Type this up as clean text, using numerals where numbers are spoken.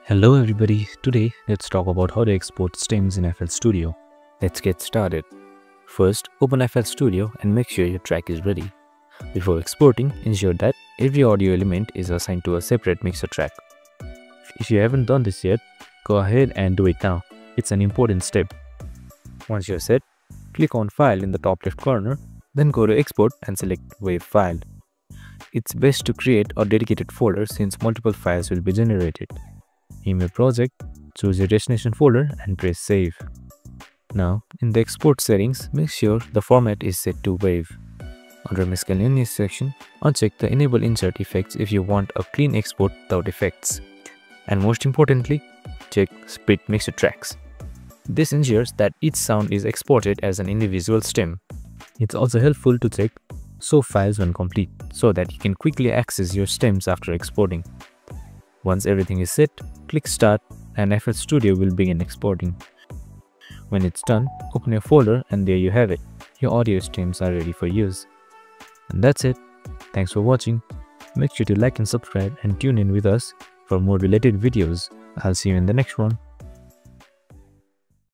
Hello everybody, today let's talk about how to export stems in FL Studio. Let's get started. First, open FL Studio and make sure your track is ready. Before exporting, ensure that every audio element is assigned to a separate mixer track. If you haven't done this yet, go ahead and do it now. It's an important step. Once you're set, click on File in the top left corner, then go to Export and select WAV file. It's best to create a dedicated folder since multiple files will be generated. Name your project, choose your destination folder and press Save. Now, in the export settings, make sure the format is set to WAV. Under Miscellaneous section, uncheck the Enable Insert Effects if you want a clean export without effects. And most importantly, check Split Mixer Tracks. This ensures that each sound is exported as an individual stem. It's also helpful to check Show Files when complete so that you can quickly access your stems after exporting. Once everything is set, click Start and FL Studio will begin exporting. When it's done, open your folder and there you have it. Your audio stems are ready for use. And that's it. Thanks for watching. Make sure to like and subscribe and tune in with us for more related videos. I'll see you in the next one.